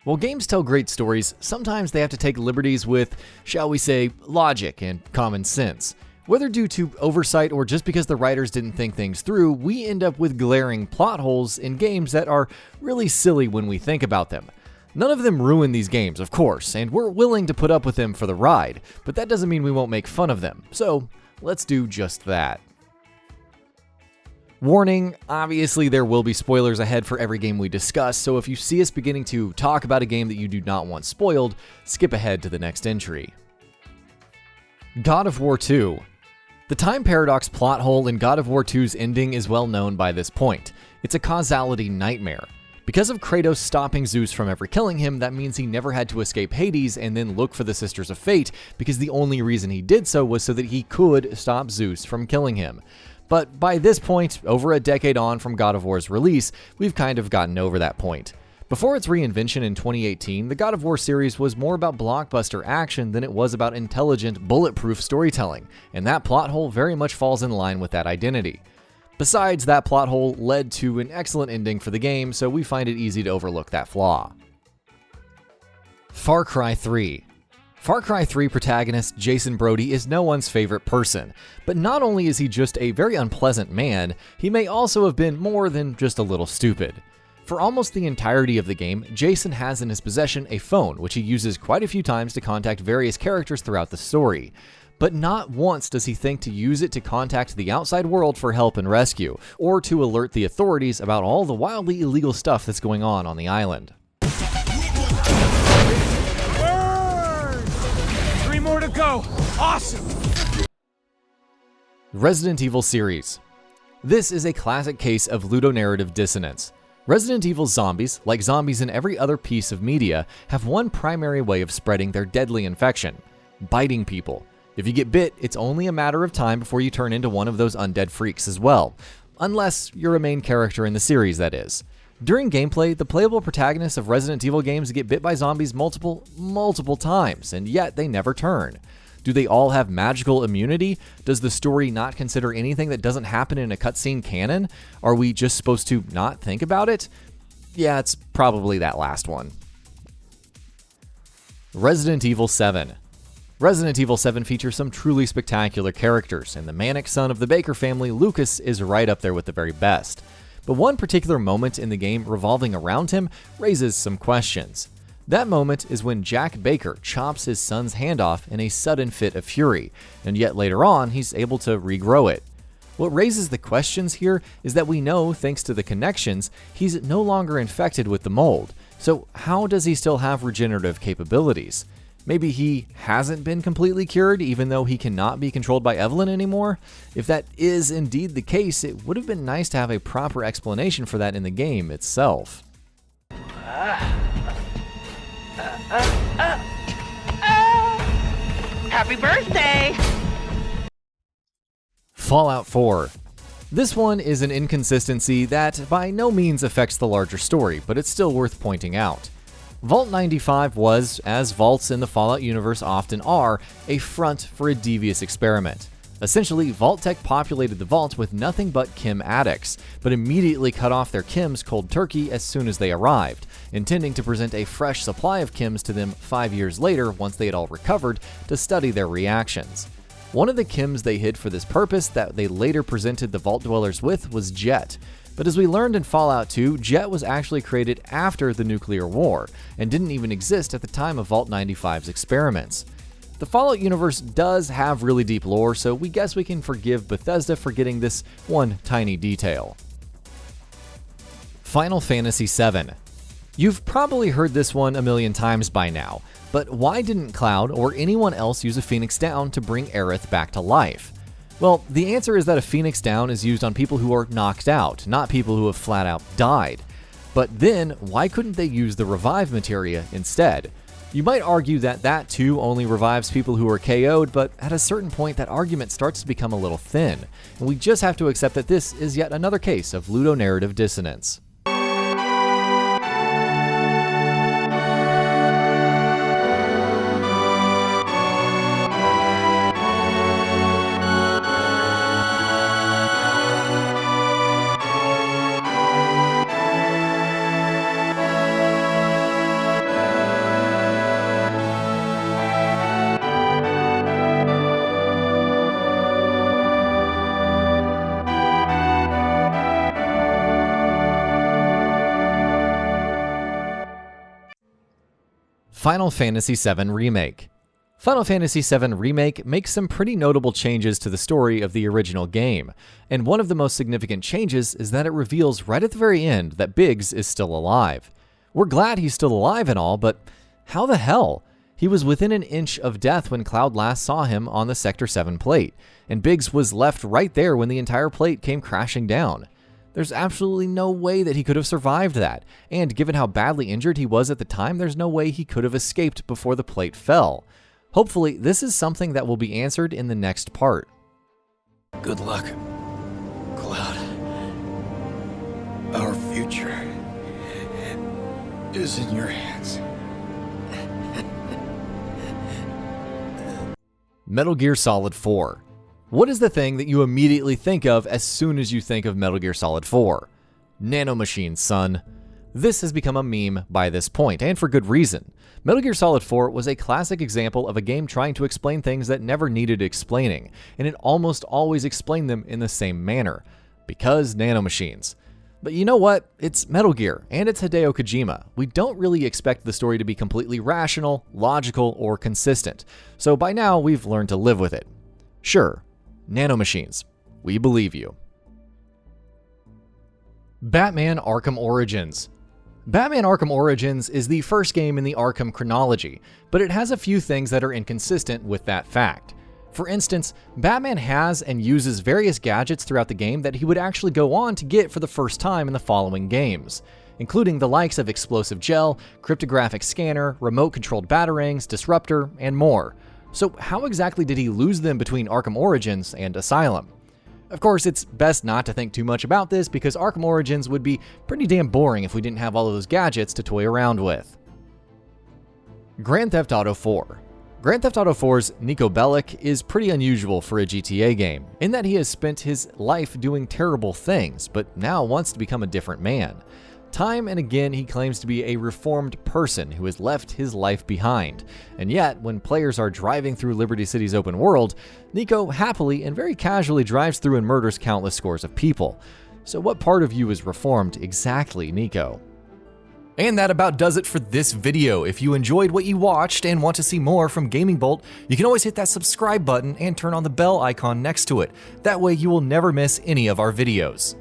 While games tell great stories, sometimes they have to take liberties with, shall we say, logic and common sense. Whether due to oversight or just because the writers didn't think things through, we end up with glaring plot holes in games that are really silly when we think about them. None of them ruin these games, of course, and we're willing to put up with them for the ride, but that doesn't mean we won't make fun of them. So, let's do just that. Warning, obviously there will be spoilers ahead for every game we discuss, so if you see us beginning to talk about a game that you do not want spoiled, skip ahead to the next entry. God of War 2. The time paradox plot hole in God of War 2's ending is well known by this point. It's a causality nightmare. Because of Kratos stopping Zeus from ever killing him, that means he never had to escape Hades and then look for the Sisters of Fate, because the only reason he did so was so that he could stop Zeus from killing him. But by this point, over a decade on from God of War's release, we've kind of gotten over that point. Before its reinvention in 2018, the God of War series was more about blockbuster action than it was about intelligent, bulletproof storytelling, and that plot hole very much falls in line with that identity. Besides, that plot hole led to an excellent ending for the game, so we find it easy to overlook that flaw. Far Cry 3. Far Cry 3 protagonist Jason Brody is no one's favorite person, but not only is he just a very unpleasant man, he may also have been more than just a little stupid. For almost the entirety of the game, Jason has in his possession a phone, which he uses quite a few times to contact various characters throughout the story. But not once does he think to use it to contact the outside world for help and rescue, or to alert the authorities about all the wildly illegal stuff that's going on the island. More to go. Awesome. Resident Evil series. This is a classic case of ludonarrative dissonance. Resident Evil zombies, like zombies in every other piece of media, have one primary way of spreading their deadly infection: biting people. If you get bit, it's only a matter of time before you turn into one of those undead freaks as well. Unless you're a main character in the series, that is. During gameplay, the playable protagonists of Resident Evil games get bit by zombies multiple times, and yet they never turn. Do they all have magical immunity? Does the story not consider anything that doesn't happen in a cutscene canon? Are we just supposed to not think about it? Yeah, it's probably that last one. Resident Evil 7. Resident Evil 7 features some truly spectacular characters, and the manic son of the Baker family, Lucas, is right up there with the very best. But one particular moment in the game revolving around him raises some questions. That moment is when Jack Baker chops his son's hand off in a sudden fit of fury, and yet later on he's able to regrow it. What raises the questions here is that we know, thanks to the connections, he's no longer infected with the mold. So how does he still have regenerative capabilities? Maybe he hasn't been completely cured, even though he cannot be controlled by Evelyn anymore? If that is indeed the case, it would have been nice to have a proper explanation for that in the game itself. Happy birthday! Fallout 4. This one is an inconsistency that by no means affects the larger story, but it's still worth pointing out. Vault 95 was, as vaults in the Fallout universe often are, a front for a devious experiment. Essentially, Vault-Tec populated the vault with nothing but chem addicts, but immediately cut off their chems cold turkey as soon as they arrived, intending to present a fresh supply of chems to them 5 years later once they had all recovered to study their reactions. One of the chems they hid for this purpose that they later presented the Vault Dwellers with was Jet. But as we learned in Fallout 2, Jet was actually created after the nuclear war, and didn't even exist at the time of Vault 95's experiments. The Fallout universe does have really deep lore, so we guess we can forgive Bethesda for getting this one tiny detail. Final Fantasy VII. You've probably heard this one a million times by now, but why didn't Cloud or anyone else use a Phoenix Down to bring Aerith back to life? Well, the answer is that a Phoenix Down is used on people who are knocked out, not people who have flat out died. But then, why couldn't they use the revive materia instead? You might argue that that too only revives people who are KO'd, but at a certain point that argument starts to become a little thin, and we just have to accept that this is yet another case of ludonarrative dissonance. Final Fantasy VII Remake. Final Fantasy VII Remake makes some pretty notable changes to the story of the original game, and one of the most significant changes is that it reveals right at the very end that Biggs is still alive. We're glad he's still alive and all, but how the hell? He was within an inch of death when Cloud last saw him on the Sector 7 plate, and Biggs was left right there when the entire plate came crashing down. There's absolutely no way that he could have survived that, and given how badly injured he was at the time, there's no way he could have escaped before the plate fell. Hopefully, this is something that will be answered in the next part. Good luck, Cloud. Our future is in your hands. Metal Gear Solid 4. What is the thing that you immediately think of as soon as you think of Metal Gear Solid 4? Nanomachines, son. This has become a meme by this point, and for good reason. Metal Gear Solid 4 was a classic example of a game trying to explain things that never needed explaining, and it almost always explained them in the same manner. Because nanomachines. But you know what? It's Metal Gear, and it's Hideo Kojima. We don't really expect the story to be completely rational, logical, or consistent, so by now we've learned to live with it. Sure, nanomachines. We believe you. Batman Arkham Origins. Batman Arkham Origins is the first game in the Arkham chronology, but it has a few things that are inconsistent with that fact. For instance, Batman has and uses various gadgets throughout the game that he would actually go on to get for the first time in the following games, including the likes of explosive gel, cryptographic scanner, remote-controlled batarangs, disruptor, and more. So how exactly did he lose them between Arkham Origins and Asylum? Of course, it's best not to think too much about this because Arkham Origins would be pretty damn boring if we didn't have all of those gadgets to toy around with. Grand Theft Auto 4. Grand Theft Auto 4's Niko Bellic is pretty unusual for a GTA game, in that he has spent his life doing terrible things, but now wants to become a different man. Time and again, he claims to be a reformed person who has left his life behind. And yet, when players are driving through Liberty City's open world, Niko happily and very casually drives through and murders countless scores of people. So what part of you is reformed exactly, Niko? And that about does it for this video. If you enjoyed what you watched and want to see more from GamingBolt, you can always hit that subscribe button and turn on the bell icon next to it. That way you will never miss any of our videos.